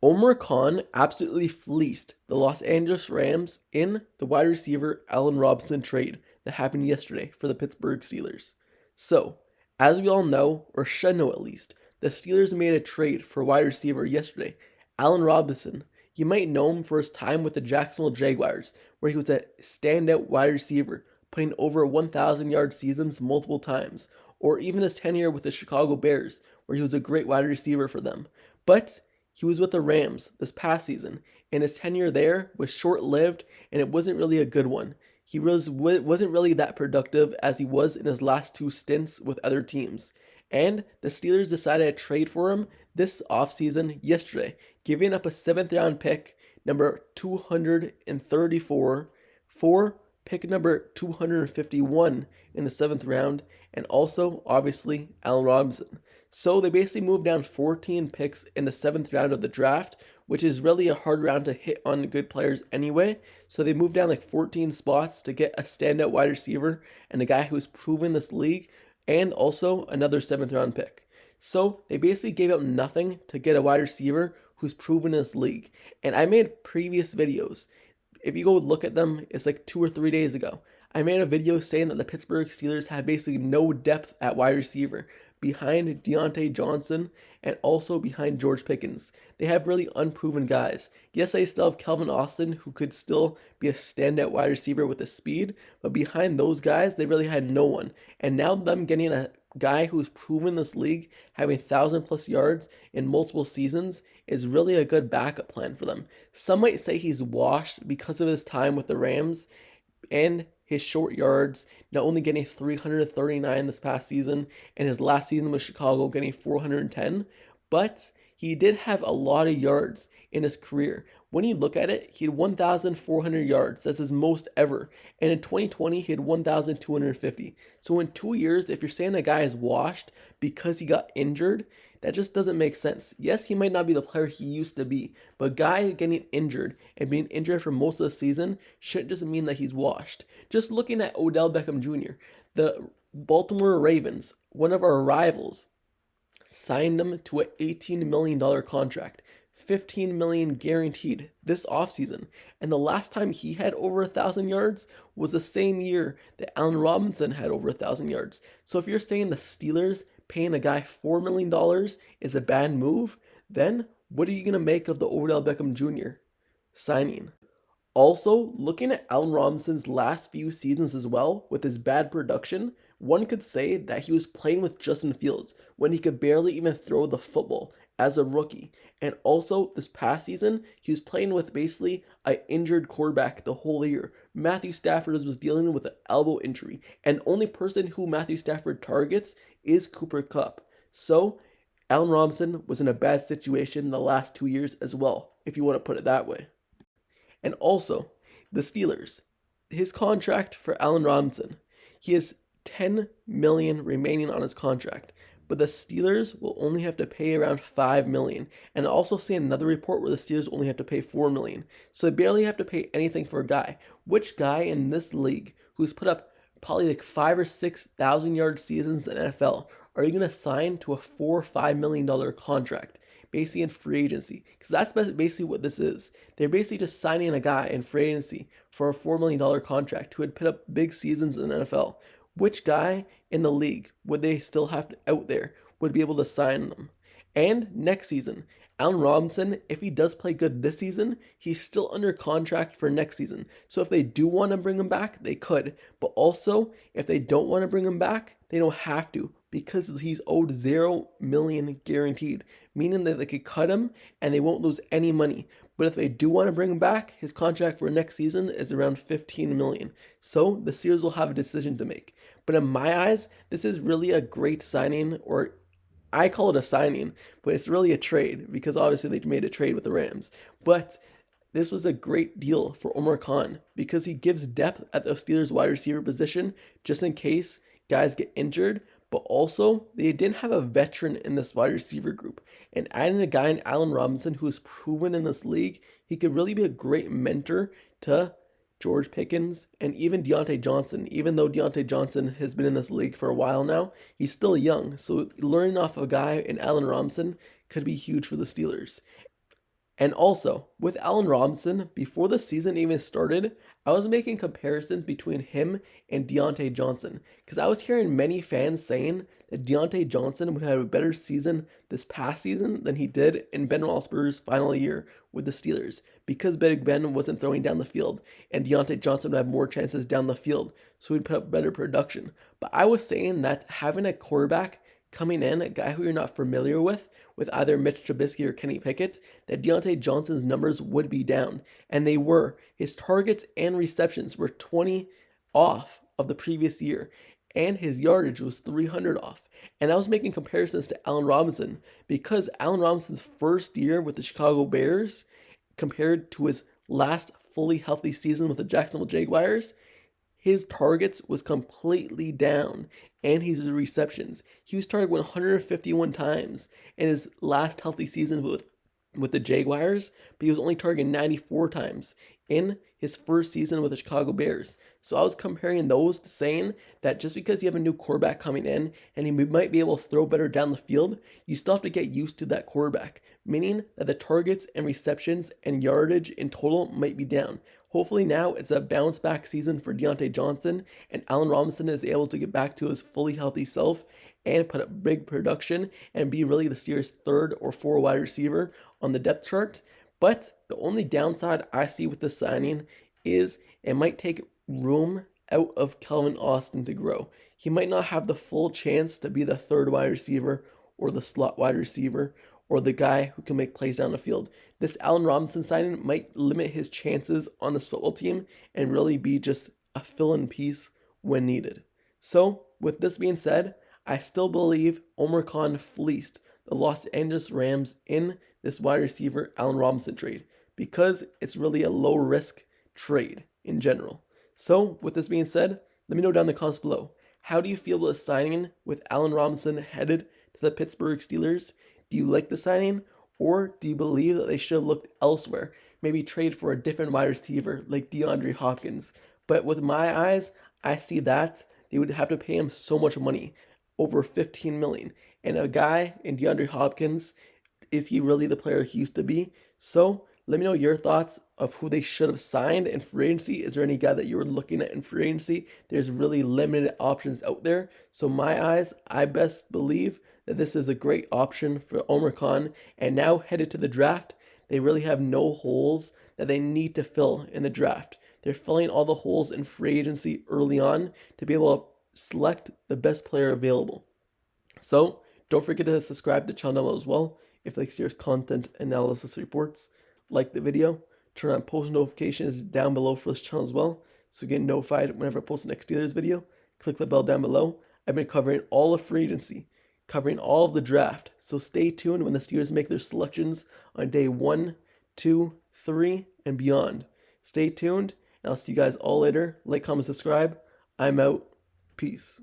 Omar Khan absolutely fleeced the Los Angeles Rams in the wide receiver Allen Robinson trade that happened yesterday for the Pittsburgh Steelers. So, as we all know, or should know at least, the Steelers made a trade for wide receiver yesterday, Allen Robinson. You might know him for his time with the Jacksonville Jaguars, where he was a standout wide receiver, putting over 1,000-yard seasons multiple times, or even his tenure with the Chicago Bears, where he was a great wide receiver for them. But he was with the Rams this past season, and his tenure there was short-lived, and it wasn't really a good one. He wasn't really that productive as he was in his last two stints with other teams. And the Steelers decided to trade for him this offseason yesterday, giving up a 7th-round pick, number 234, for pick number 251 in the 7th round, and also, obviously, Allen Robinson. So they basically moved down 14 picks in the 7th round of the draft, which is really a hard round to hit on good players anyway. So they moved down like 14 spots to get a standout wide receiver and a guy who's proven this league, and also another 7th round pick. So they basically gave up nothing to get a wide receiver who's proven in this league. And I made previous videos. If you go look at them, it's like 2 or 3 days ago. I made a video saying that the Pittsburgh Steelers have basically no depth at wide receiver behind Diontae Johnson and also behind George Pickens. They have really unproven guys. Yes, they still have Calvin Austin, who could still be a standout wide receiver with the speed, but behind those guys, they really had no one. And now them getting a guy who's proven this league, having 1,000+ yards in multiple seasons, is really a good backup plan for them. Some might say he's washed because of his time with the Rams and his short yards, not only getting 339 this past season, and his last season with Chicago getting 410, but he did have a lot of yards in his career. When you look at it, he had 1,400 yards. That's his most ever. And in 2020, he had 1,250. So in 2 years, if you're saying a guy is washed because he got injured, that just doesn't make sense. Yes, he might not be the player he used to be, but a guy getting injured and being injured for most of the season shouldn't just mean that he's washed. Just looking at Odell Beckham Jr., the Baltimore Ravens, one of our rivals, signed him to an $18 million contract, $15 million guaranteed this offseason. And the last time he had over 1,000 yards was the same year that Allen Robinson had over 1,000 yards. So if you're saying the Steelers paying a guy $4 million is a bad move, then what are you going to make of the Odell Beckham Jr. signing? Also, looking at Allen Robinson's last few seasons as well, with his bad production, one could say that he was playing with Justin Fields when he could barely even throw the football as a rookie. And also, this past season, he was playing with basically an injured quarterback the whole year. Matthew Stafford was dealing with an elbow injury, and the only person who Matthew Stafford targets is Cooper Kupp. So, Allen Robinson was in a bad situation the last 2 years as well, if you want to put it that way. And also, the Steelers, his contract for Allen Robinson, he has $10 million remaining on his contract, but the Steelers will only have to pay around $5 million. And I also see another report where the Steelers only have to pay $4 million. So they barely have to pay anything for a guy. Which guy in this league who's put up probably like 5,000 or 6,000 yard seasons in the NFL are you going to sign to a $4 or $5 million contract? Basically in free agency, because that's basically what this is. They're basically just signing a guy in free agency for a $4 million contract who had put up big seasons in the NFL. Which guy in the league would they still have out there would be able to sign them? And next season, Allen Robinson, if he does play good this season, he's still under contract for next season. So if they do want to bring him back, they could. But also, if they don't want to bring him back, they don't have to, because he's owed $0 million guaranteed, meaning that they could cut him and they won't lose any money. But if they do want to bring him back, his contract for next season is around $15 million. So the Steelers will have a decision to make. But in my eyes, this is really a great signing, or I call it a signing, but it's really a trade because obviously they made a trade with the Rams. But this was a great deal for Omar Khan because he gives depth at the Steelers wide receiver position just in case guys get injured. But also, they didn't have a veteran in this wide receiver group. And adding a guy in Allen Robinson who is proven in this league, he could really be a great mentor to George Pickens and even Diontae Johnson. Even though Diontae Johnson has been in this league for a while now, he's still young. So learning off a guy in Allen Robinson could be huge for the Steelers. And also, with Allen Robinson, before the season even started, I was making comparisons between him and Deontay Johnson because I was hearing many fans saying that Deontay Johnson would have a better season this past season than he did in Ben Roethlisberger's final year with the Steelers because Big Ben wasn't throwing down the field and Deontay Johnson would have more chances down the field, so he'd put up better production. But I was saying that having a quarterback coming in, a guy who you're not familiar with either Mitch Trubisky or Kenny Pickett, that Deontay Johnson's numbers would be down. And they were. His targets and receptions were 20 off of the previous year, and his yardage was 300 off. And I was making comparisons to Allen Robinson because Allen Robinson's first year with the Chicago Bears compared to his last fully healthy season with the Jacksonville Jaguars, his targets was completely down, and his receptions. He was targeted 151 times in his last healthy season with the Jaguars, but he was only targeted 94 times in his first season with the Chicago Bears. So I was comparing those to saying that just because you have a new quarterback coming in and he might be able to throw better down the field, you still have to get used to that quarterback, meaning that the targets and receptions and yardage in total might be down. Hopefully now it's a bounce back season for Deontay Johnson and Allen Robinson is able to get back to his fully healthy self and put up big production and be really the Steelers' third or fourth wide receiver on the depth chart. But the only downside I see with this signing is it might take room out of Calvin Austin to grow. He might not have the full chance to be the third wide receiver or the slot wide receiver or the guy who can make plays down the field. This Allen Robinson signing might limit his chances on the football team and really be just a fill-in piece when needed. So, with this being said, I still believe Omar Khan fleeced the Los Angeles Rams in this wide receiver Allen Robinson trade because it's really a low-risk trade in general. So, with this being said, let me know down in the comments below. How do you feel about the signing with Allen Robinson headed to the Pittsburgh Steelers? Do you like the signing, or do you believe that they should have looked elsewhere? Maybe trade for a different wide receiver like DeAndre Hopkins. But with my eyes, I see that they would have to pay him so much money, over $15 million. And a guy in DeAndre Hopkins, is he really the player he used to be? So let me know your thoughts of who they should have signed in free agency. Is there any guy that you were looking at in free agency? There's really limited options out there. So my eyes, I best believe that this is a great option for Omar Khan. And now headed to the draft, they really have no holes that they need to fill in the draft. They're filling all the holes in free agency early on to be able to select the best player available. So don't forget to subscribe to the channel as well if you like serious content analysis reports. Like the video, turn on post notifications down below for this channel as well, so you get notified whenever I post the next Steelers video. Click the bell down below. I've been covering all of free agency, covering all of the draft, so stay tuned when the Steelers make their selections on day 1, 2, 3, and beyond. Stay tuned, and I'll see you guys all later. Like, comment, subscribe. I'm out. Peace.